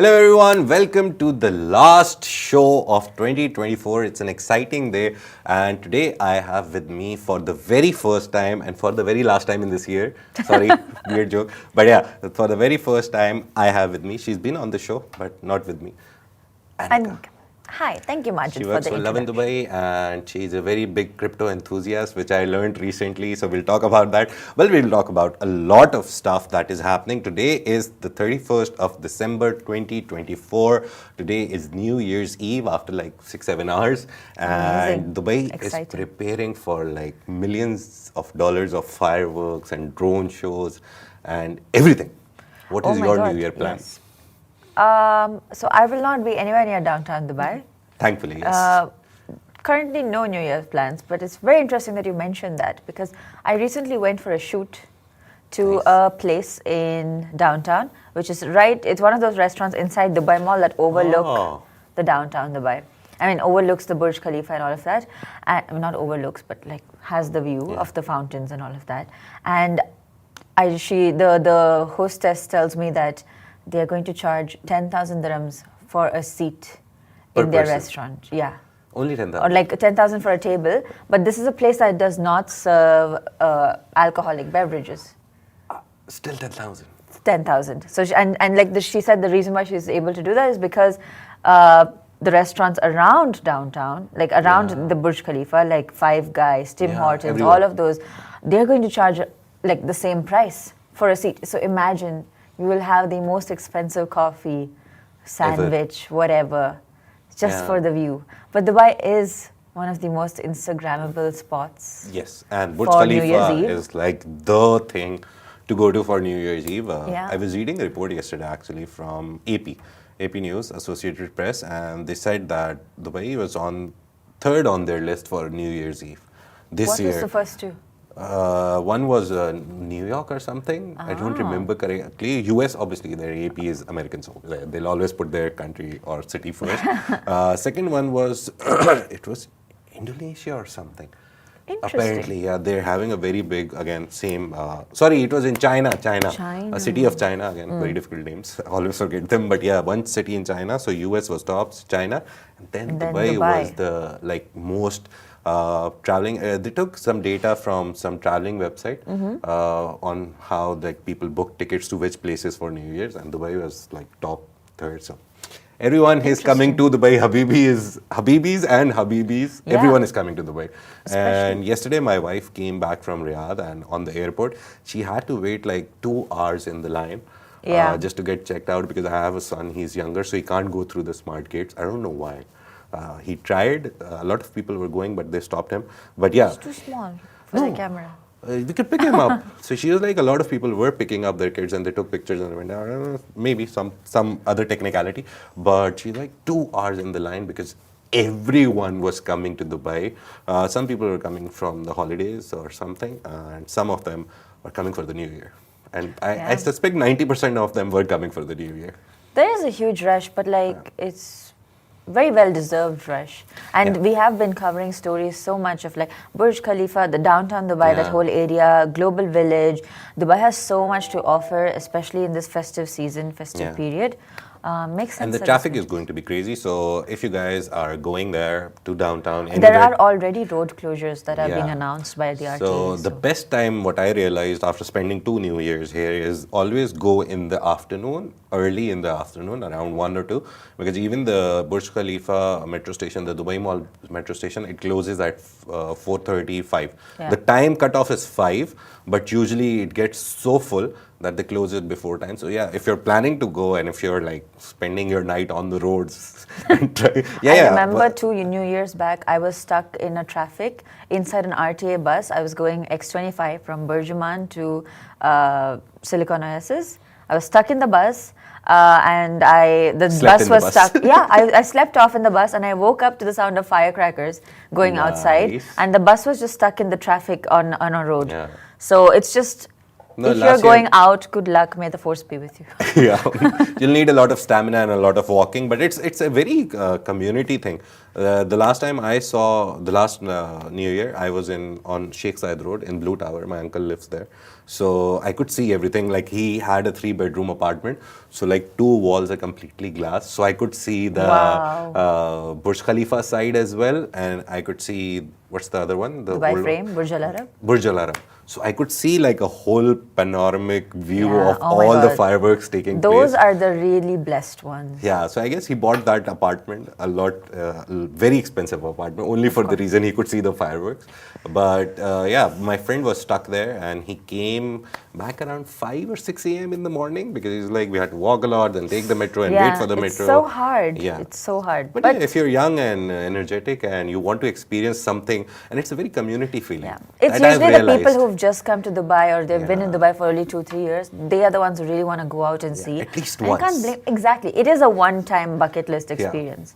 Hello everyone, welcome to the last show of 2024. It's an exciting day and today I have with me for the very first time and for the very last time in this year, sorry, weird joke, but yeah, for the very first time I have with me, she's been on the show but not with me, Anika. Hi, thank you, Majid, She for works the for Love in introduction. Dubai and she's a very big crypto enthusiast, which I learned recently. So we'll talk about that. Well, we'll talk about a lot of stuff that is happening. Today is the 31st of December 2024. Today is New Year's Eve after like 6-7 hours. And Amazing. Dubai Exciting. is preparing for like millions of dollars of fireworks and drone shows and everything. What Oh is my your God, New Year plan? yes. So I will not be anywhere near downtown Dubai. Thankfully, yes. Currently, no New Year's plans, but it's very interesting that you mentioned that because I recently went for a shoot to Nice. a place in downtown, which is right. It's one of those restaurants inside Dubai Mall that overlook Oh. the downtown Dubai. I mean, overlooks the Burj Khalifa and all of that. And I mean, not overlooks, but like has the view of the fountains and all of that. And the hostess tells me that they are going to charge 10,000 dirhams for a seat Per in their person? restaurant. Yeah. Only 10,000. Or like 10,000 for a table. But this is a place that does not serve alcoholic beverages. Still 10,000. 10,000. So she said the reason why she's able to do that is because the restaurants around downtown, like around the Burj Khalifa, like Five Guys, Tim Yeah, Hortons, everywhere. all of those, they're going to charge like the same price for a seat. So imagine you will have the most expensive coffee, sandwich, whatever, just Yeah. for the view. But Dubai is one of the most Instagrammable spots. Yes, and Burj For New Year's Khalifa Eve? is like the thing to go to for New Year's Eve. Yeah. I was reading a report yesterday actually from AP News, Associated Press, and they said that Dubai was on third on their list for New Year's Eve this What year. was the first two? One was New York or something. I don't remember correctly. US, obviously, their AP is American, so they'll always put their country or city first. Second one was, it was Indonesia or something. Interesting. Apparently, yeah, they're having a very big, again, same, sorry, it was in China, China. a city of China, again, very difficult names, I always forget them, but yeah, one city in China, so US was tops, China, and then Dubai was the, like, most traveling. They took some data from some traveling website on how, like, people book tickets to which places for New Year's, and Dubai was, like, top third, so. Everyone is coming to Dubai. Habibis and Habibis. Yeah. Everyone is coming to Dubai. Especially. And yesterday, my wife came back from Riyadh, and on the airport, she had to wait like 2 hours in the line just to get checked out because I have a son. He's younger, so he can't go through the smart gates. I don't know why. He tried. A lot of people were going, but they stopped him. But yeah. It's too small for the camera. We could pick him up. So she was like, a lot of people were picking up their kids and they took pictures and went, I don't know, maybe some other technicality. But she's like 2 hours in the line because everyone was coming to Dubai. Some people were coming from the holidays or something, and some of them were coming for the New Year. And I suspect 90% of them were coming for the New Year. There is a huge rush, but like it's very well deserved rush. And we have been covering stories so much of like Burj Khalifa, the downtown Dubai, that whole area, Global Village. Dubai has so much to offer, especially in this festive season, festive period. Makes sense. And the that traffic it's- is going to be crazy. So if you guys are going there to downtown, There anywhere- are already road closures that are being Yeah. announced by the RTA. So the best time, what I realized after spending 2 New Years here is always go in the afternoon, early in the afternoon, around 1 or 2, because even the Burj Khalifa metro station, the Dubai Mall metro station, it closes at 4:35. Yeah. The time cutoff is 5, but usually it gets so full that they close it before time. So yeah, if you're planning to go and if you're like spending your night on the roads, I remember 2 New Years back, I was stuck in a traffic inside an RTA bus. I was going X25 from Burjuman to Silicon Oasis. I was stuck in the bus. And the Slept bus in the was bus. stuck. Yeah, I slept off in the bus and I woke up to the sound of firecrackers going outside. Nice. And the bus was just stuck in the traffic on a road. Yeah. So it's just, No, if you're last going year- out, good luck. May the force be with you. Yeah, you'll need a lot of stamina and a lot of walking, but it's a very community thing. The last time I saw, the last New Year, I was on Sheikh Zayed Road in Blue Tower. My uncle lives there. So I could see everything. Like he had a 3-bedroom apartment. So like 2 walls are completely glass. So I could see the Burj Khalifa side as well. And I could see, what's the other one? The Dubai Frame, Burj Al Arab. Burj Al Arab. So I could see like a whole panoramic view Yeah. of Oh my all the God. fireworks taking place. Those are the really blessed ones. Yeah, so I guess he bought that apartment a lot, very expensive apartment, only for the reason he could see the fireworks. But yeah, my friend was stuck there and he came back around 5 or 6 a.m. in the morning because he's like, we had to walk a lot, then take the metro and wait for the it's metro. so hard. Yeah. It's so hard. But yeah, if you're young and energetic and you want to experience something, and it's a very community feeling. yeah. It's that I've usually the people realized. who've just come to Dubai or they've been in Dubai for only 2-3 years. They are the ones who really want to go out and see. at least And I can't once. blame. Exactly. It is a one-time bucket list experience.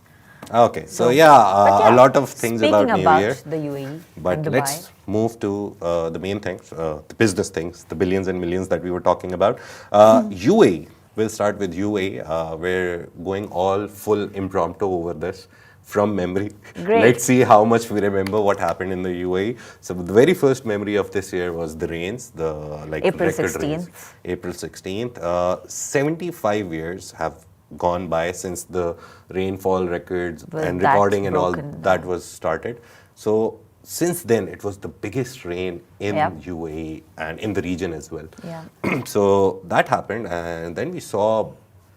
Okay, so But yeah, a lot of things speaking about New Year. the UAE But and Dubai. let's move to the main things, the business things, the billions and millions that we were talking about. UAE, we'll start with UAE. We're going all full impromptu over this from memory. Great. Let's see how much we remember what happened in the UAE. So the very first memory of this year was the rains, the April record rains. 16th. April 16th. 75 years have gone by since the rainfall records Was and that recording and all broken that was started. So since then, it was the biggest rain in Yeah. UAE and in the region as well. Yeah. So that happened, and then we saw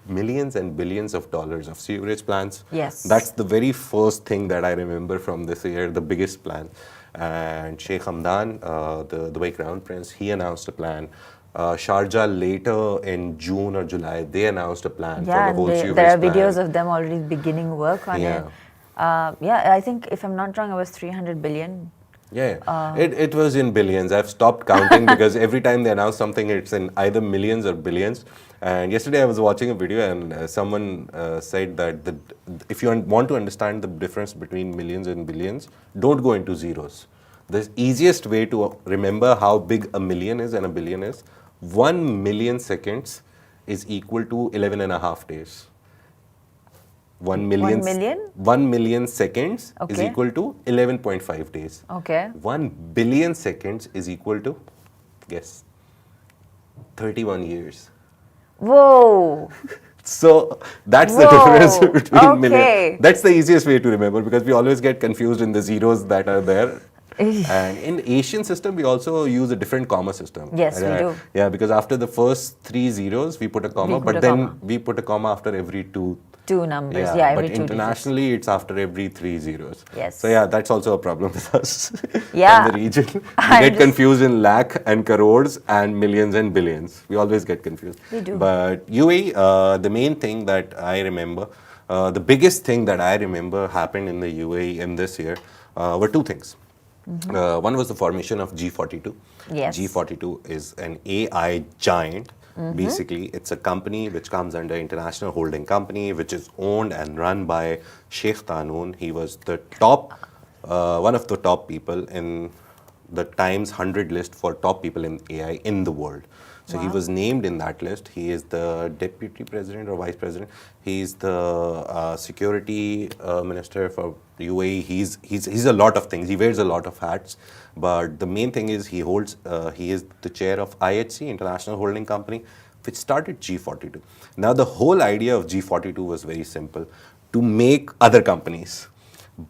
millions and billions of dollars of sewerage plants. Yes. That's the very first thing that I remember from this year, the biggest plan. And Sheikh Hamdan, the Dubai Crown Prince, he announced a plan. Sharjah later in June or July, they announced a plan for Yeah, the whole sewerage there are plan. videos of them already beginning work on it. Yeah, I think if I'm not wrong, it was 300 billion. Yeah, it was in billions. I've stopped counting because every time they announce something, it's in either millions or billions. And yesterday I was watching a video and someone said that if you want to understand the difference between millions and billions, don't go into zeros. The easiest way to remember how big a million is and a billion is, 1 million seconds is equal to 11 and a half days. 1 million? 1 million? 1 million seconds is Okay. equal to 11.5 days. Okay. 1 billion seconds is equal to, guess, 31 years. Whoa. So that's the Whoa, difference between okay. million. That's the easiest way to remember because we always get confused in the zeros that are there. And in Asian system, we also use a different comma system. Yes, we do. Yeah, because after the first 3 zeros, we put a comma, We put but a then comma. we put a comma after every 2. Two numbers. Yeah, every but 2 digits. internationally, it's after every 3 zeros. Yes. So yeah, that's also a problem with us Yeah. in the region. We I get just- confused in lakh and crores and millions and billions. We always get confused. We do. But UAE, the main thing that I remember, the biggest thing that I remember happened in the UAE in this year were 2 things. One was the formation of G42. Yes. G42 is an AI giant. Basically, it's a company which comes under International Holding Company, which is owned and run by Sheikh Tahnoon. He was the top, one of the top people in the Times 100 list for top people in AI in the world. So he was named in that list. He is the deputy president or vice president. He's the security minister for UAE. He's a lot of things. He wears a lot of hats. But the main thing is he is the chair of IHC, International Holding Company, which started G42. Now the whole idea of G42 was very simple, to make other companies,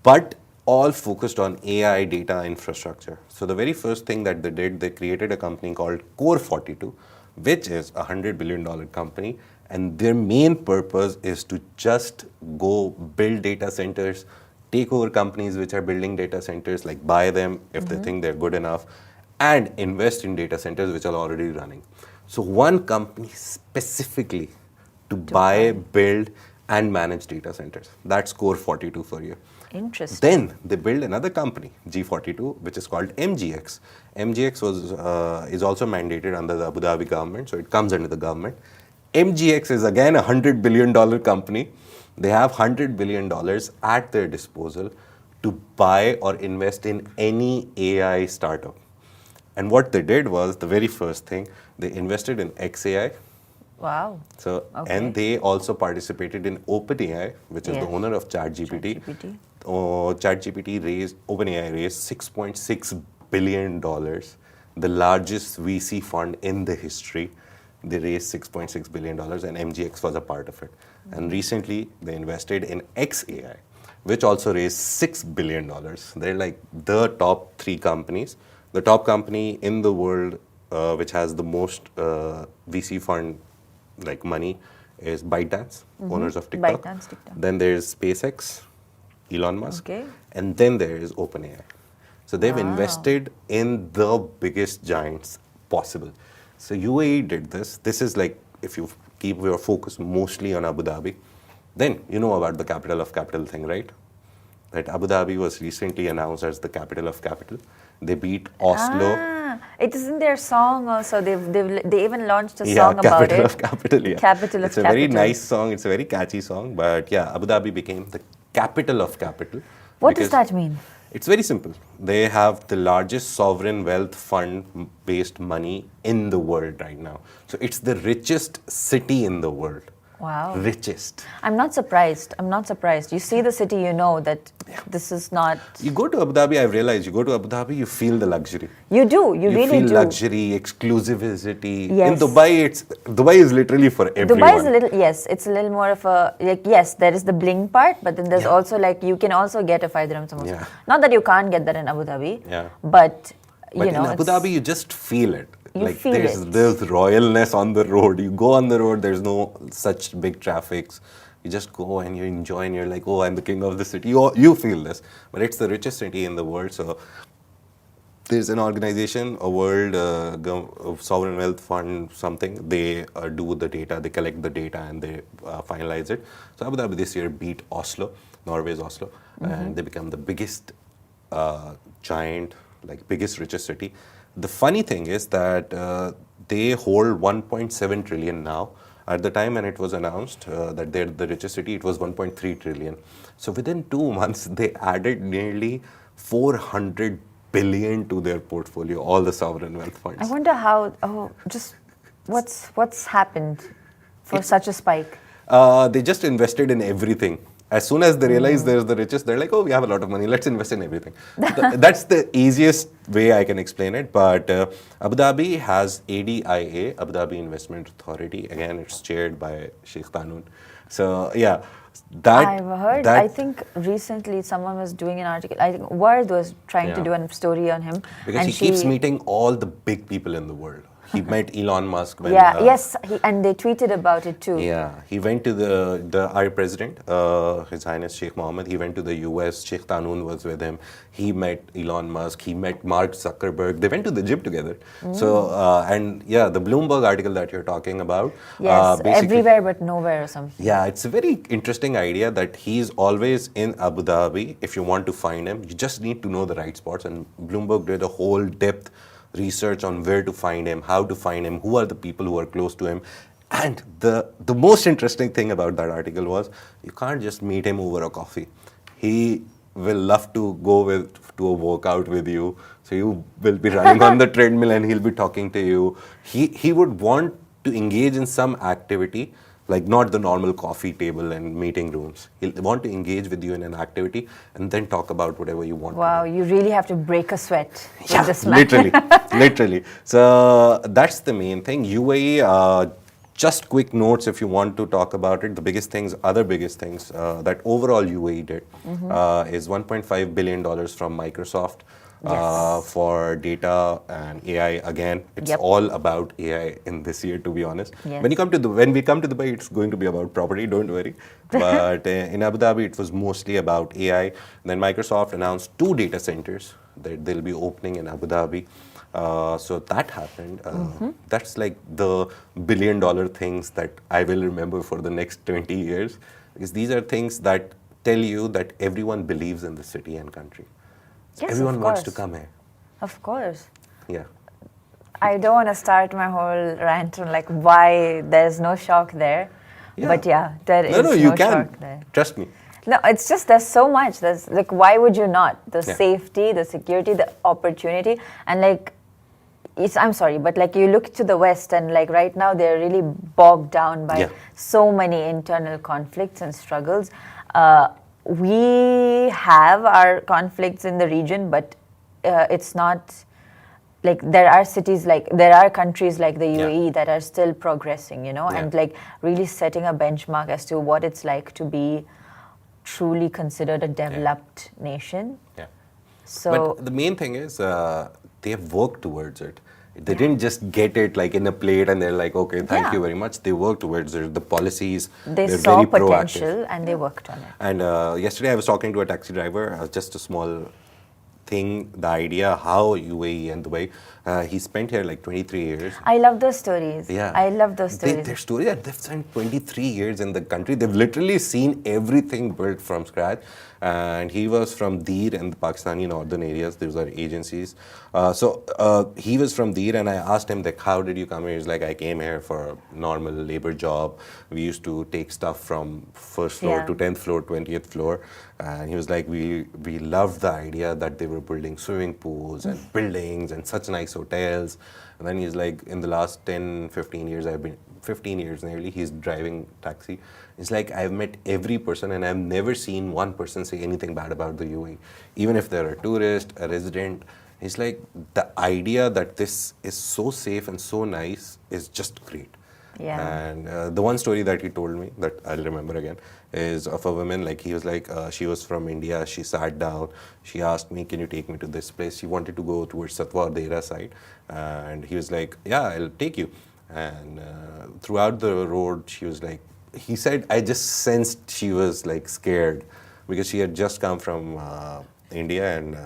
but all focused on AI data infrastructure. So the very first thing that they did, they created a company called Core42, which is a $100 billion company. And their main purpose is to just go build data centers, take over companies which are building data centers, like buy them if they think they're good enough, and invest in data centers which are already running. So one company specifically to buy, build, and manage data centers. That's Core42 for you. Interesting. Then they build another company, G42, which is called MGX. MGX is also mandated under the Abu Dhabi government, so it comes under the government. MGX is again a $100 billion company. They have $100 billion at their disposal to buy or invest in any AI startup. And what they did was, the very first thing, they invested in XAI, Wow. So, Okay. and they also participated in OpenAI, which is the Yes. owner of ChatGPT. ChatGPT. OpenAI raised $6.6 billion, the largest VC fund in the history. They raised $6.6 billion, and MGX was a part of it. And recently, they invested in XAI, which also raised $6 billion. They're like the top three companies. The top company in the world, which has the most VC fund like money, is ByteDance, owners of TikTok. ByteDance, TikTok. Then there's SpaceX, Elon Musk, Okay. and then there is OpenAI. So they've Wow. invested in the biggest giants possible. So UAE did this. This is like if you keep your focus mostly on Abu Dhabi, then you know about the capital of capital thing, right? That Abu Dhabi was recently announced as the capital of capital. They beat Oslo. It is in their song also. They even launched a Yeah, song about capital it. of capital. Yeah, Capital of it's a very capital. nice song. It's a very catchy song. But yeah, Abu Dhabi became the capital of capital. What does because that mean? It's very simple. They have the largest sovereign wealth fund-based money in the world right now. So it's the richest city in the world. Wow. Richest. I'm not surprised. I'm not surprised. You see the city, you know that this is not. You go to Abu Dhabi, I've realized, you go to Abu Dhabi, you feel the luxury. You do. You really feel do. luxury, exclusivity. Yes. In Dubai is literally for everyone. Dubai is a little, yes, it's a little more of a, like, yes, there is the bling part, but then there's Yeah. also like, you can also get a 5 dirham samosa. Yeah. Not that you can't get that in Abu Dhabi, Yeah. but, But you know. in Abu it's- Dhabi, you just feel it. You like feel there's it. there's royalness on the road. You go on the road, there's no such big traffics. You just go and you enjoy, and you're like, oh, I'm the king of the city. You feel this, but it's the richest city in the world. So there's an organization, a world sovereign wealth fund, something. They do the data, they collect the data, and they finalize it. So Abu Dhabi this year beat Oslo, Norway's Oslo, and they become the biggest giant, like biggest richest city. The funny thing is that they hold 1.7 trillion now. At the time when it was announced that they're the richest city, it was 1.3 trillion. So within 2 months, they added nearly 400 billion to their portfolio, all the sovereign wealth funds. I wonder how, what's happened for such a spike? They just invested in everything. As soon as they realize they're the richest, they're like, oh, we have a lot of money, let's invest in everything. That's the easiest way I can explain it. But Abu Dhabi has ADIA, Abu Dhabi Investment Authority. Again, it's chaired by Sheikh Qanun. So, yeah. I've heard, I think recently someone was doing an article, I think Ward was trying to Yeah. do a story on him. Because and he keeps meeting all the big people in the world. He met Elon Musk when... and they tweeted about it too. Yeah, he went to our president, His Highness Sheikh Mohammed. He went to the US. Sheikh Qanun was with him. He met Elon Musk. He met Mark Zuckerberg. They went to the gym together. So, and yeah, the Bloomberg article that you're talking about. Yes, basically- everywhere but nowhere or something. Yeah, it's a very interesting idea that he's always in Abu Dhabi. If you want to find him, you just need to know the right spots. And Bloomberg did a whole depth research on where to find him, how to find him, who are the people who are close to him. And the most interesting thing about that article was you can't just meet him over a coffee. He will love to go to a workout with you. So you will be running on the treadmill and he'll be talking to you. He would want to engage in some activity, like not the normal coffee table and meeting rooms. He'll want to engage with you in an activity and then talk about whatever you want. Wow, you really have to break a sweat with Yeah, this man. literally. So that's the main thing. UAE, just quick notes if you want to talk about it. The biggest things, other biggest things that overall UAE did is $1.5 billion from Microsoft. For data and AI. Again, it's Yep. all about AI in this year, to be honest. Yes. When we come to Dubai, it's going to be about property, don't worry. But in Abu Dhabi, it was mostly about AI. Then Microsoft announced 2 data centers that they'll be opening in Abu Dhabi. So that happened. That's like the billion-dollar things that I will remember for the next 20 years. Because these are things that tell you that everyone believes in the city and country. Yes, Everyone of wants to course. come here. Of course. Yeah. I don't want to start my whole rant on like why there's no shock there. Yeah. But yeah, there is No, you can. shock there. Trust me. No, it's just there's so much. There's like, why would you not? The Yeah. safety, the security, the opportunity, and like, I'm sorry, but like you look to the West and like right now they're really bogged down by Yeah. so many internal conflicts and struggles. We have our conflicts in the region, but it's not like there are countries like the UAE that are still progressing, and like really setting a benchmark as to what it's like to be truly considered a developed nation. Yeah. So But the main thing is they have worked towards it. They didn't just get it like in a plate and they're like, okay, thank you very much. They worked towards it. The policies, they're saw very potential proactive. and they worked on it. And yesterday I was talking to a taxi driver, just a small thing, the idea how UAE and Dubai, he spent here like 23 years. I love those stories. Yeah. I love those stories. Their story that they've spent 23 years in the country. They've literally seen everything built from scratch. And he was from Deer and the Pakistani northern areas. Those are agencies. So he was from Deer, and I asked him, like, how did you come here? He's like, I came here for a normal labor job. We used to take stuff from first floor to 10th floor, 20th floor. And he was like, we loved the idea that they were building swimming pools and buildings and such nice hotels. And then he's like, in the last 10, 15 years, 15 years nearly, he's driving taxi. It's like, I've met every person and I've never seen one person say anything bad about the UAE. Even if they're a tourist, a resident, it's like the idea that this is so safe and so nice is just great. Yeah. And the one story that he told me that I'll remember again is of a woman, like he was like, she was from India, she sat down, she asked me, can you take me to this place? She wanted to go towards Satwa Dera side. And he was like, yeah, I'll take you. And throughout the road, she was like, he said, I just sensed she was like scared because she had just come from India. And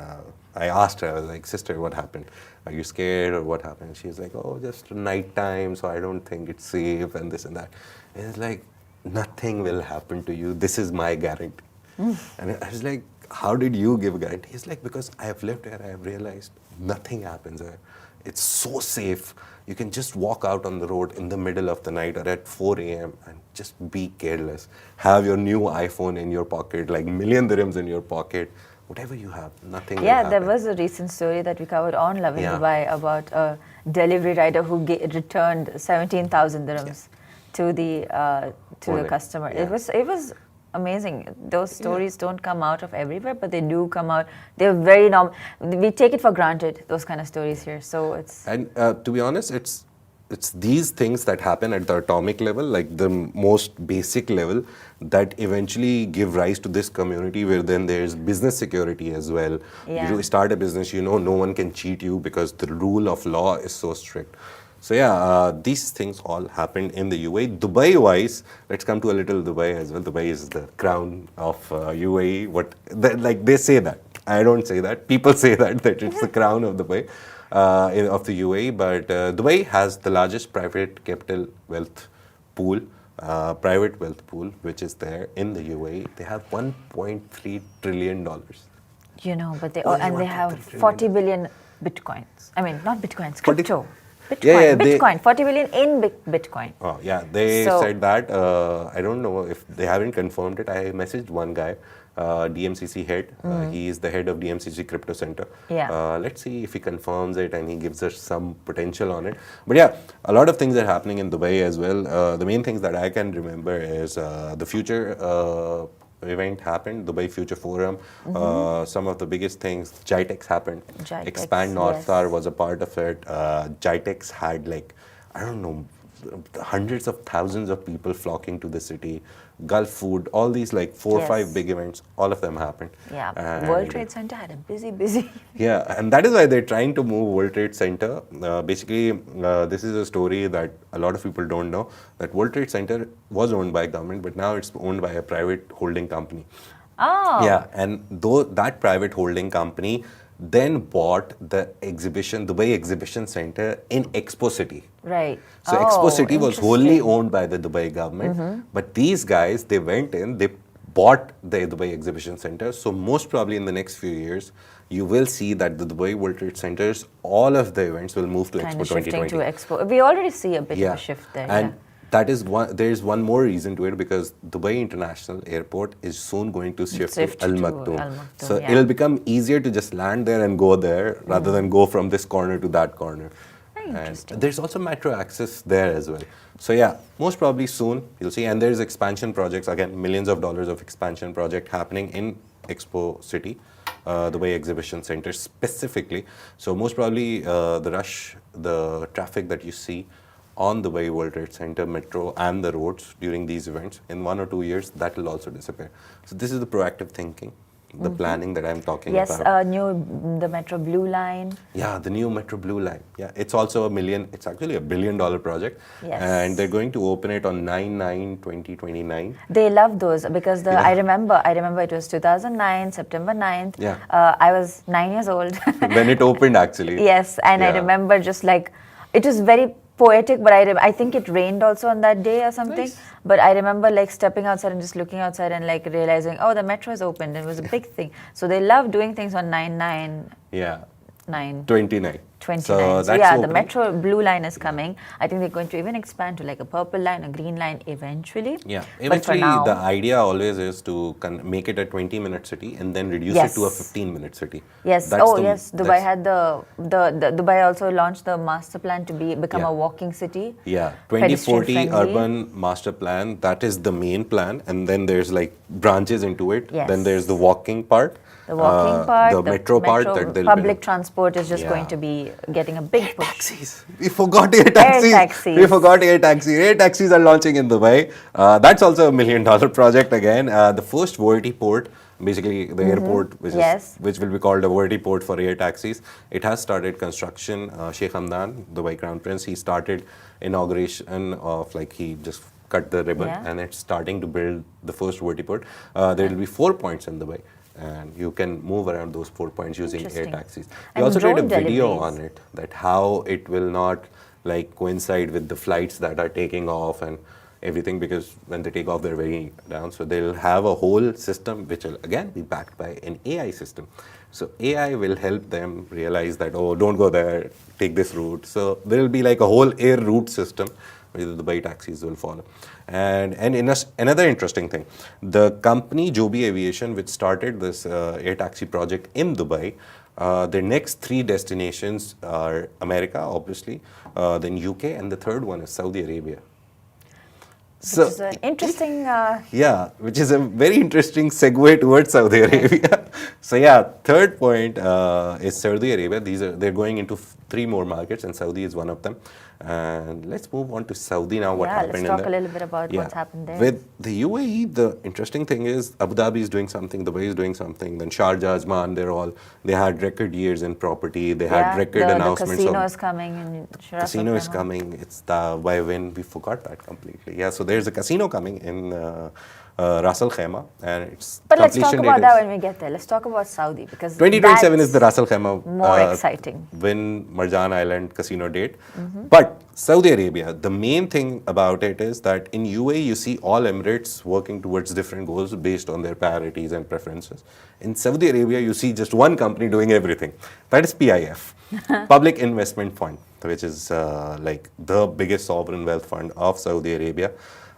I asked her, I was like, sister, what happened? Are you scared or what happened? She was like, oh, just night time, so I don't think it's safe and this and that. And it's like, nothing will happen to you. This is my guarantee. And I was like, how did you give a guarantee? He's like, because I have lived here, I have realized nothing happens there. It's so safe. You can just walk out on the road in the middle of the night or at 4 a.m. and just be careless. Have your new iPhone in your pocket, like million dirhams in your pocket. Whatever you have, nothing will happen. There was a recent story that we covered on Love in Dubai about a delivery rider who returned 17,000 dirhams to the customer. Yeah. It was amazing. Those stories don't come out of everywhere, but they do come out. They're very normal. We take it for granted, those kind of stories here. So it's... And to be honest, it's these things that happen at the atomic level, like the most basic level, that eventually give rise to this community where then there's business security as well. Yeah. You start a business, no one can cheat you because the rule of law is so strict. So these things all happened in the UAE. Dubai-wise, let's come to a little Dubai as well. Dubai is the crown of UAE. They say that. I don't say that. People say that it's the crown of Dubai, of the UAE. But Dubai has the largest private capital wealth pool, which is there in the UAE. They have $1.3 trillion. But they have 40 billion bitcoins. I mean, not bitcoins, 40 crypto. Bitcoin, Yeah, Bitcoin, 40 billion in Bitcoin. Oh, yeah, they said that. I don't know if they haven't confirmed it. I messaged one guy, DMCC head. He is the head of DMCC Crypto Center. Yeah. Let's see if he confirms it and he gives us some potential on it. But yeah, a lot of things are happening in Dubai as well. The main things that I can remember is the future event happened, Dubai Future Forum. Some of the biggest things, GITEX happened. Expand North Star was a part of it. GITEX had hundreds of thousands of people flocking to the city. Gulf Food, all these 4 or 5 big events, all of them happened. Yeah, World Trade Center had a busy. Yeah, and that is why they're trying to move World Trade Center. Basically, this is a story that a lot of people don't know, that World Trade Center was owned by government, but now it's owned by a private holding company. Oh. Yeah, and though that private holding company then bought the Dubai Exhibition Center in Expo City. Right. So Expo City was wholly owned by the Dubai government, but these guys, they went in, they bought the Dubai Exhibition Center. So most probably in the next few years, you will see that the Dubai World Trade Centers, all of the events will move to Expo 2020. Shifting to Expo. We already see a bit of a shift there. And that is there is one more reason to it, because Dubai International Airport is soon going to shift to Al Maktoum. So it'll become easier to just land there and go there rather than go from this corner to that corner. Very And interesting. there's also metro access there as well. So yeah, most probably soon you'll see. And there's expansion projects, again, millions of dollars of expansion project happening in Expo City, the Dubai Exhibition Center specifically. So most probably the traffic that you see on the Dubai World Trade Center, metro and the roads during these events, in 1 or 2 years, that will also disappear. So this is the proactive thinking, the planning that I'm talking Yes, about. the Metro Blue Line. Yeah, the new Metro Blue Line. Yeah, it's also it's actually $1 billion project. Yes. And they're going to open it on 9/9/2029. They love those because Yeah. I remember it was 2009, September 9th. Yeah. I was 9 years old. When it opened, actually. Yes, and I Yeah. remember just like, it was very poetic, but I think it rained also on that day or something. Nice. But I remember like stepping outside and just looking outside and like realizing, oh, the metro is opened. It was a big thing. So they love doing things on 9/9/9. Yeah, 29. 29. So So that's yeah, the opening. Metro Blue Line is coming. I think they're going to even expand to like a purple line, a green line eventually. Yeah, But for eventually now, the idea always is to make it a 20-minute city and then reduce Yes. it to a 15-minute city. yes, That's yes, Dubai that's- had the Dubai also launched the master plan to become Yeah. a walking city. Yeah, pedestrian 2040 friendly. urban master plan, that is the main plan. And then there's like branches into it. Yes. Then there's the walking part. The walking part, the metro part that they'll public build. transport is just Yeah. going to be getting a big push. Taxis. We forgot air taxis. taxis. We forgot air taxis. Air taxis are launching in Dubai. That's also $1 million project again. The first vertiport, basically the airport, Yes. which will be called a vertiport for air taxis. It has started construction. Sheikh Hamdan, Dubai Crown Prince, he started inauguration of he just cut the ribbon Yeah. and it's starting to build the first vertiport. There will be 4 points in Dubai. And you can move around those 4 points using air Interesting. taxis. We And also did a drone video deliveries. on it, that how it will not coincide with the flights that are taking off and everything, because when they take off they're very down. So they'll have a whole system which will again be backed by an AI system. So AI will help them realize that, oh, don't go there, take this route. So there will be like a whole air route system which the Dubai taxis will follow. And another interesting thing, the company Joby Aviation, which started this air taxi project in Dubai, their next 3 destinations are America, obviously, then UK, and the third one is Saudi Arabia. Which is an interesting. Yeah, which is a very interesting segue towards Saudi Arabia. So yeah, third point is Saudi Arabia. They're going into 3 more markets, and Saudi is one of them. And let's move on to Saudi now. What happened let's in talk there. a little bit about what's happened there. With the UAE, the interesting thing is Abu Dhabi is doing something, Dubai is doing something, then Sharjah, Ajman, they had record years in property, they had record announcements. The casino is coming in Ras Al Casino is Khaimah. coming. It's the why when we forgot that completely. Yeah, so there's a casino coming in Ras Al Khaimah, and it's But let's talk completion about date that is when we get there. Let's talk about Saudi because 2027 is the that's Ras Al Khaimah more exciting. Win Marjan Island casino date. But Saudi Arabia, the main thing about it is that in UAE you see all Emirates working towards different goals based on their priorities and preferences. In Saudi Arabia you see just one company doing everything. That is PIF, Public Investment Fund, which is the biggest sovereign wealth fund of Saudi Arabia.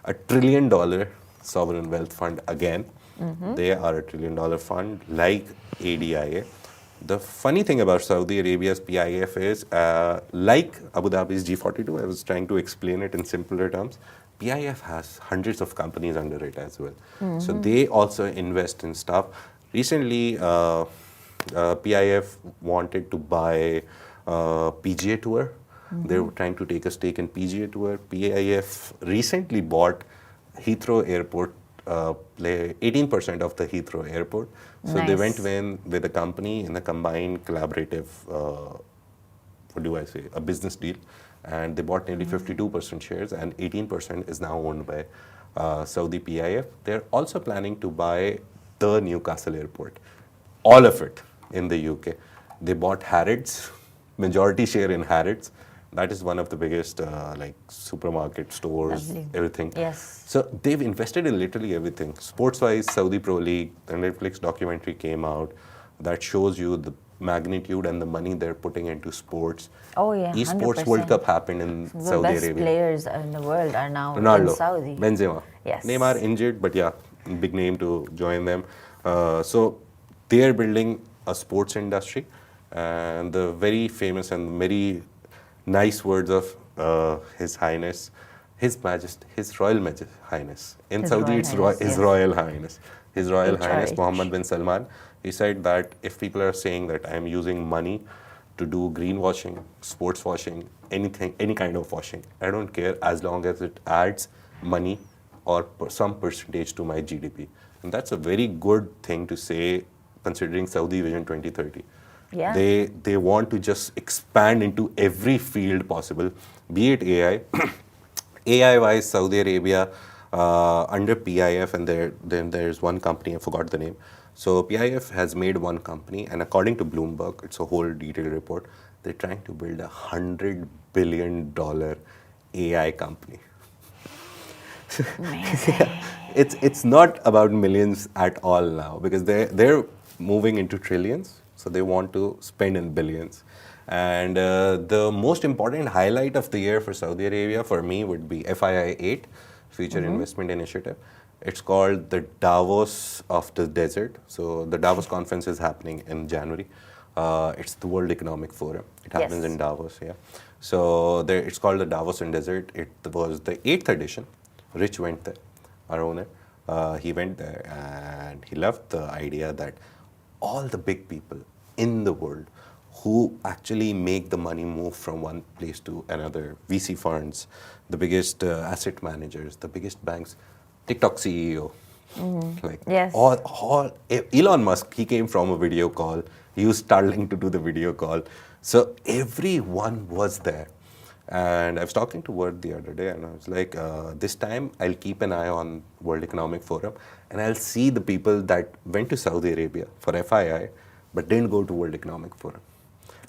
$1 trillion sovereign wealth fund again. They are $1 trillion fund like ADIA. The funny thing about Saudi Arabia's PIF is, like Abu Dhabi's G42, I was trying to explain it in simpler terms, PIF has hundreds of companies under it as well. So they also invest in stuff. Recently, PIF wanted to buy PGA Tour. They were trying to take a stake in PGA Tour. PIF recently bought Heathrow Airport, 18% of the Heathrow Airport. So they Nice. went in with a company in a combined collaborative, a business deal. And they bought nearly 52% shares, and 18% is now owned by Saudi PIF. They're also planning to buy the Newcastle Airport, all of it in the UK. They bought Harrods, majority share in Harrods. That is one of the biggest supermarket stores, Lovely. everything. Yes. So they've invested in literally everything. Sports-wise, Saudi Pro League, the Netflix documentary came out that shows you the magnitude and the money they're putting into sports. Oh yeah, Esports 100%. World Cup happened in The Saudi best Arabia. players in the world are now Ronaldo, in Saudi. Benzema. Yes. Neymar injured, but yeah, big name to join them. So they are building a sports industry, and the very famous and very nice words of His Highness, His Majesty, His Royal Highness. In His Saudi, Royal it's Highness, His yes. Royal Highness. His Royal Highness HRH. Mohammed bin Salman. He said that if people are saying that I am using money to do greenwashing, sports washing, anything, any kind of washing, I don't care as long as it adds money or some percentage to my GDP. And that's a very good thing to say considering Saudi Vision 2030. Yeah. They want to just expand into every field possible, be it AI. AI-wise, Saudi Arabia, under PIF, and then there's one company, I forgot the name. So PIF has made one company, and according to Bloomberg, it's a whole detailed report, they're trying to build $100 billion AI company. Amazing. It's not about millions at all now, because they're moving into trillions, so they want to spend in billions. And the most important highlight of the year for Saudi Arabia for me would be FII 8, Future Investment Initiative. It's called the Davos of the Desert. So the Davos conference is happening in January. It's the World Economic Forum. It happens Yes. in Davos, yeah. So it's called the Davos in Desert. It was the 8th edition. Rich went there, our owner. He went there and he loved the idea that all the big people in the world who actually make the money move from one place to another, VC funds, the biggest asset managers, the biggest banks, TikTok CEO, like Yes. all Elon Musk, he came from a video call. He used Starlink to do the video call. So everyone was there. And I was talking to Word the other day, and I was like, this time I'll keep an eye on World Economic Forum, and I'll see the people that went to Saudi Arabia for FII, but didn't go to World Economic Forum.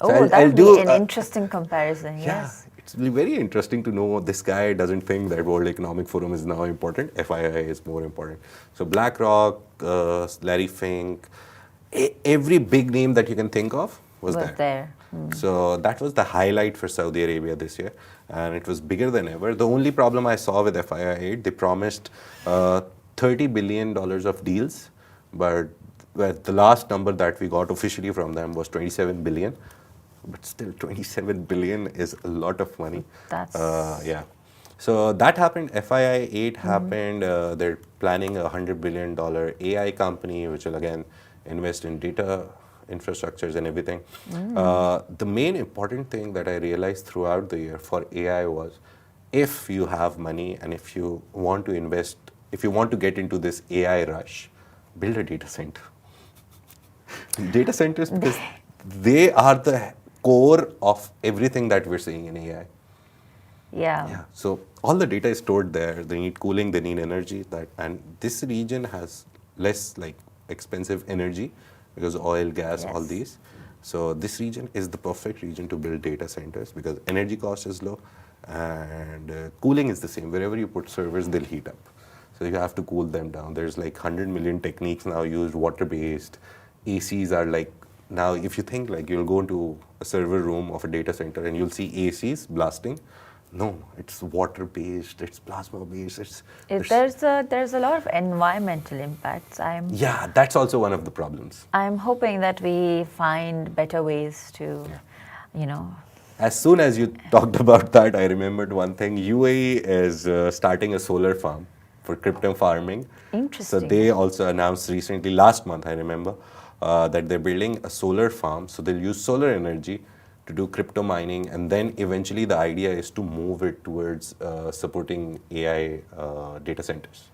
So Oh, that I'll would do be an interesting comparison, yeah, yes. it's very interesting to know this guy doesn't think that World Economic Forum is now important. FII is more important. So BlackRock, Larry Fink, every big name that you can think of was there. So that was the highlight for Saudi Arabia this year, and it was bigger than ever. The only problem I saw with FII 8, they promised $30 billion of deals, but the last number that we got officially from them was 27 billion. But still, 27 billion is a lot of money. That's Yeah. So that happened. FII 8 happened. They're planning a $100 billion AI company, which will again invest in data infrastructures and everything. The main important thing that I realized throughout the year for AI was, if you have money and if you want to invest, if you want to get into this AI rush, build a data center. Data centers, because they are the core of everything that we're seeing in AI. Yeah. So all the data is stored there. They need cooling, they need energy. And this region has less like expensive energy because oil, gas, all Yes. these. So this region is the perfect region to build data centers because energy cost is low and cooling is the same. Wherever you put servers, they'll heat up. So you have to cool them down. There's like 100 million techniques now used, water-based. ACs are like, now if you think like you'll go into a server room of a data center and you'll see ACs blasting. No, it's water-based, it's plasma-based. There's a lot of environmental impacts. Yeah, that's also one of the problems. I'm hoping that we find better ways to, As soon as you talked about that, I remembered one thing. UAE is starting a solar farm for crypto farming. Interesting. So they also announced recently, last month I remember, that they're building a solar farm. So they'll use solar energy to do crypto mining, and then eventually the idea is to move it towards supporting AI data centers.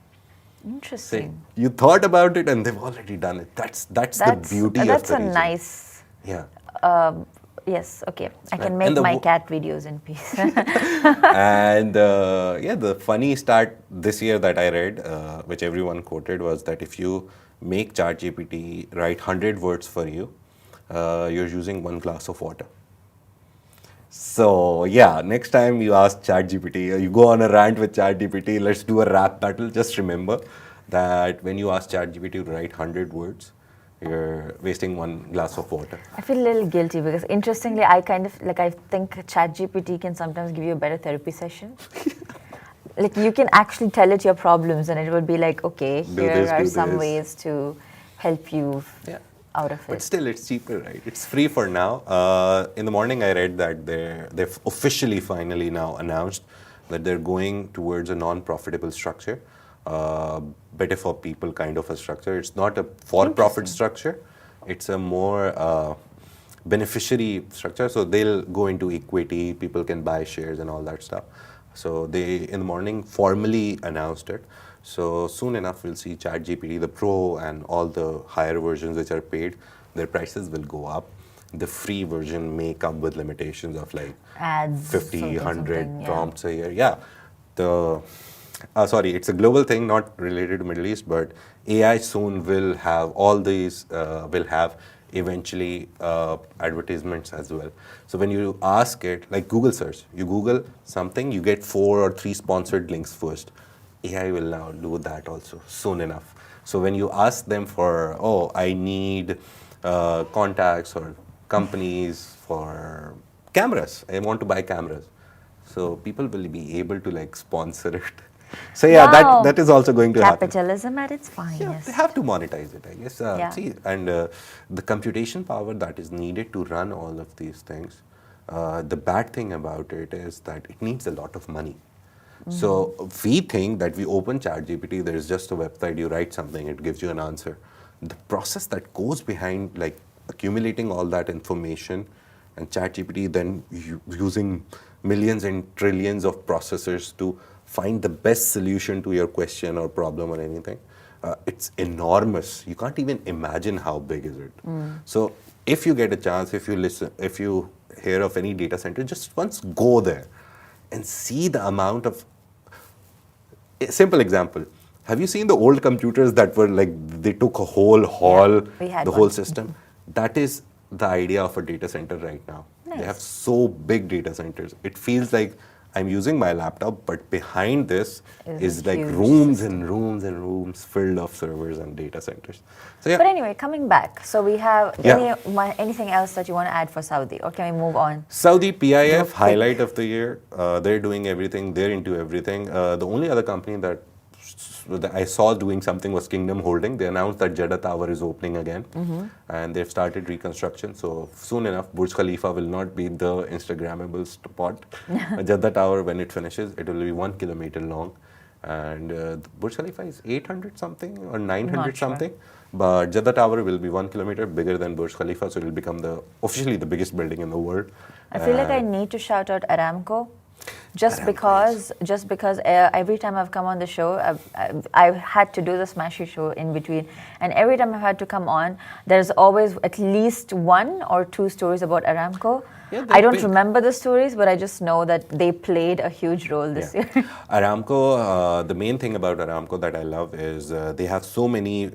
Interesting. So you thought about it, and they've already done it. That's the beauty of the That's a region. nice. Yeah. Yes. Okay. I Right. can make And the my wo- cat videos in peace. And the funny stat this year that I read, which everyone quoted, was that if you make ChatGPT write 100 words for you, you're using 1 glass of water. So yeah, next time you ask ChatGPT, you go on a rant with ChatGPT, let's do a rap battle. Just remember that when you ask ChatGPT to write 100 words, you're wasting 1 glass of water. I feel a little guilty because interestingly, I think ChatGPT can sometimes give you a better therapy session. Like you can actually tell it your problems and it will be like, okay, Do here this, are do some this. ways to help you. Yeah. out of But it. still, it's cheaper, right? It's free for now. In the morning, I read that they've officially, finally now announced that they're going towards a non-profitable structure, better for people kind of a structure. It's not a for-profit structure. It's a more beneficiary structure. So they'll go into equity. People can buy shares and all that stuff. So they, in the morning, formally announced it. So soon enough, we'll see ChatGPT, the Pro, and all the higher versions which are paid, their prices will go up. The free version may come with limitations of like Ads, 50, something, 100 something, yeah. prompts a year. Yeah. Sorry, it's a global thing, not related to Middle East, but AI soon will have all these, will have eventually advertisements as well. So when you ask it, like Google search, you Google something, you get 4 or 3 sponsored links first. AI will now do that also soon enough. So when you ask them for, oh, I need contacts or companies for cameras, I want to buy cameras. So people will be able to like sponsor it. So yeah, Wow. that is also going to happen. Capitalism at its Yeah, finest. they have to monetize it, I guess. Yeah. See, and the computation power that is needed to run all of these things, the bad thing about it is that it needs a lot of money. So we think that we open ChatGPT, there is just a website, you write something, it gives you an answer. The process that goes behind like accumulating all that information and ChatGPT then using millions and trillions of processors to find the best solution to your question or problem or anything, it's enormous. You can't even imagine how big is it. So if you get a chance, if you hear of any data center, just once go there and see the amount of. A simple example. Have you seen the old computers that were like, they took a whole hall, we had the one. whole system? That is the idea of a data center right now. Nice. They have so big data centers. It feels like I'm using my laptop, but behind this Is is a like huge rooms system. and rooms and rooms filled of servers and data centers. So yeah. But anyway, coming back. So we have Yeah. anything else that you want to add for Saudi, or can we move on? Saudi PIF, quick. highlight of the year. They're doing everything. They're into everything. The only other company that I saw doing something was Kingdom Holding. They announced that Jeddah Tower is opening again, and they've started reconstruction. So soon enough, Burj Khalifa will not be the Instagrammable spot. Jeddah Tower, when it finishes, it will be 1 kilometer long, and Burj Khalifa is 800 something or 900 Not sure. something. But Jeddah Tower will be 1 kilometer bigger than Burj Khalifa, so it will become officially the biggest building in the world. I feel like I need to shout out Aramco. Just because every time I've come on the show, I've had to do the Smashy show in between, and every time I've had to come on, there's always at least 1 or 2 stories about Aramco. Yeah, I don't big. remember the stories, but I just know that they played a huge role this year. Aramco, the main thing about Aramco that I love is they have so many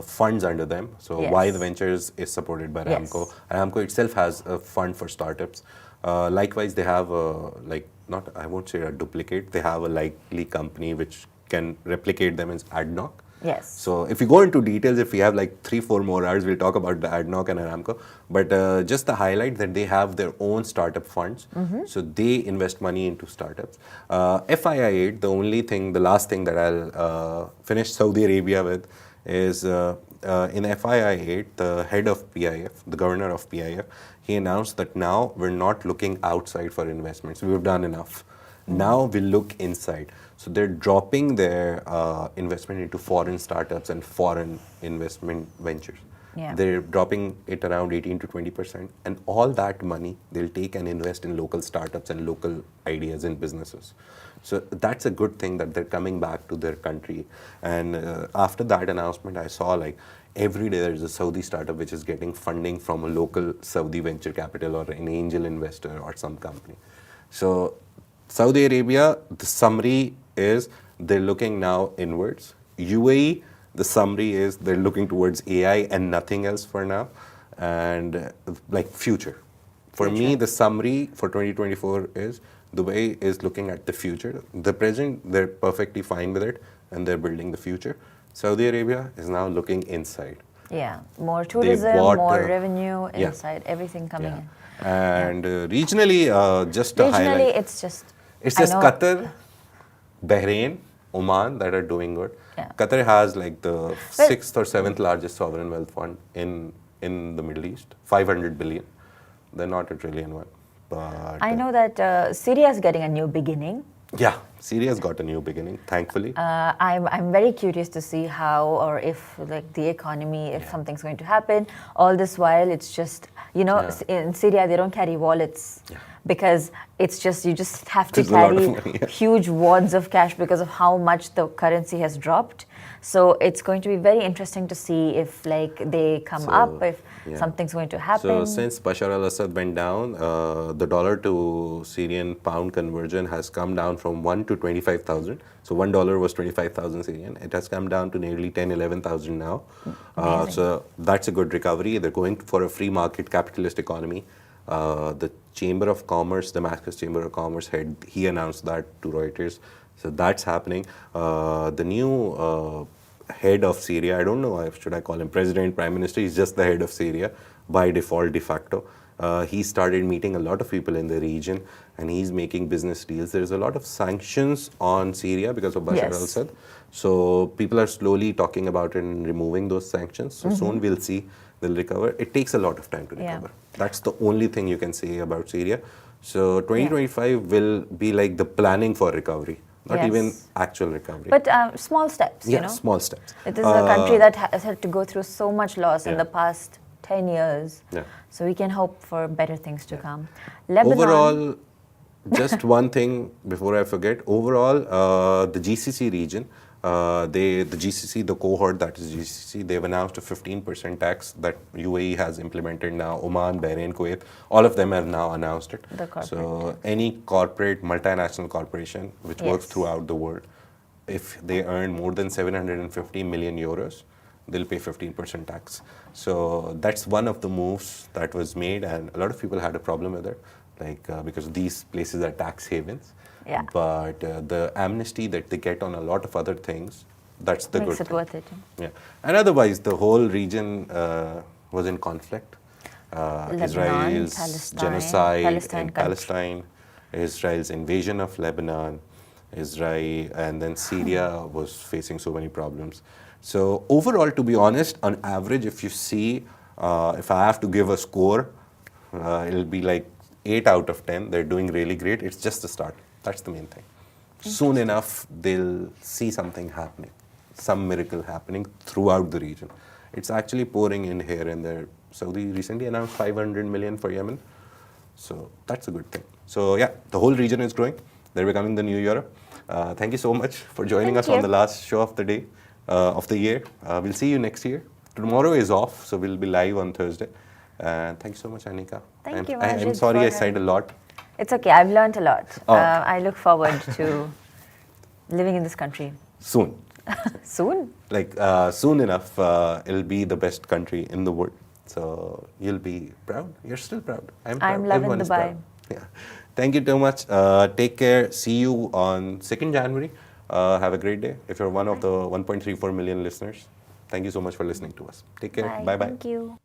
funds under them. So Yes. Why the Ventures is supported by Aramco. Yes. Aramco itself has a fund for startups. Likewise, they have I won't say a duplicate. They have a likely company which can replicate them as ADNOC. Yes. So if we go into details, if we have like 3-4 more hours, we'll talk about the ADNOC and Aramco. But just the highlight that they have their own startup funds. So they invest money into startups. FII8, the last thing that I'll finish Saudi Arabia with is in FII8, the head of PIF, the governor of PIF, he announced that now we're not looking outside for investments. We've done enough. Now we look inside. So they're dropping their investment into foreign startups and foreign investment ventures. Yeah. They're dropping it around 18 to 20%. And all that money they'll take and invest in local startups and local ideas and businesses. So that's a good thing that they're coming back to their country. And after that announcement, I saw like every day there's a Saudi startup which is getting funding from a local Saudi venture capital or an angel investor or some company. So Saudi Arabia, the summary is they're looking now inwards. UAE, the summary is they're looking towards AI and nothing else for now. And like future. For me, the summary for 2024 is Dubai is looking at the future. The present, they're perfectly fine with it and they're building the future. Saudi Arabia is now looking inside. Yeah, more tourism, bought, more revenue yeah. inside, everything coming in. And regionally, just to Regionally, highlight, it's just it's I know- Qatar, Bahrain, Oman that are doing good. Yeah. Qatar has like the 6th or 7th largest sovereign wealth fund in in the Middle East, 500 billion. They're not a trillion one. But I know that Syria is getting a new beginning. yeah, Syria's got a new beginning, thankfully. I'm very curious to see how or if like the economy, if something's going to happen. All this while, it's just in Syria they don't carry wallets because it's just you just have to There's a lot of carry money, yeah. huge wads of cash because of how much the currency has dropped. So it's going to be very interesting to see if like they come up, if something's going to happen. So since Bashar al-Assad went down, the dollar to Syrian pound conversion has come down from 1 to 25,000. So $1 was 25,000 Syrian. It has come down to nearly 10, 11,000 now. So that's a good recovery. They're going for a free market capitalist economy. The Chamber of Commerce, Damascus Chamber of Commerce head, he announced that to Reuters. So that's happening. The new head of Syria, I don't know, should I call him president, prime minister, he's just the head of Syria by default, de facto. He started meeting a lot of people in the region and he's making business deals. There's a lot of sanctions on Syria because of Bashar al-Assad. So people are slowly talking about it and removing those sanctions. So soon we'll see they'll recover. It takes a lot of time to recover. That's the only thing you can say about Syria. So 2025 will be like the planning for recovery. Not even actual recovery. But small steps, you know. Small steps. It is a country that has had to go through so much loss in the past 10 years. So we can hope for better things to come. Lebanon. Overall, just one thing before I forget. Overall, the GCC region, the GCC, the cohort that is GCC, they've announced a 15% tax that UAE has implemented now. Oman, Bahrain, Kuwait, all of them have now announced it. So any corporate, multinational corporation which works throughout the world, if they earn more than 750 million euros, they'll pay 15% tax. So that's one of the moves that was made, and a lot of people had a problem with it, because these places are tax havens. But the amnesty that they get on a lot of other things, that's the Makes good it thing. worth it. And otherwise, the whole region was in conflict. Israel's Palestine, genocide in Palestine, Israel's invasion of Lebanon, Israel, and then Syria was facing so many problems. So overall, to be honest, on average, if you see, if I have to give a score, it'll be like 8 out of 10. They're doing really great. It's just the start. That's the main thing. Soon enough, they'll see something happening, some miracle happening throughout the region. It's actually pouring in here and there. Saudi recently announced 500 million for Yemen. So that's a good thing. So yeah, the whole region is growing. They're becoming the new Europe. Thank you so much for joining us on the last show of the day, of the year. We'll see you next year. Tomorrow is off, so we'll be live on Thursday. Thank you so much, Anika. Thank you, I'm Majid, sorry I for said a lot. It's okay. I've learned a lot. I look forward to living in this country. Soon. Soon? Soon enough, it'll be the best country in the world. So you'll be proud. You're still proud. I'm proud. I'm loving Everyone is Dubai. proud. Yeah. Thank you so much. Take care. See you on 2nd January. Have a great day. If you're one of the 1.34 million listeners, thank you so much for listening to us. Take care. Bye-bye. Thank you.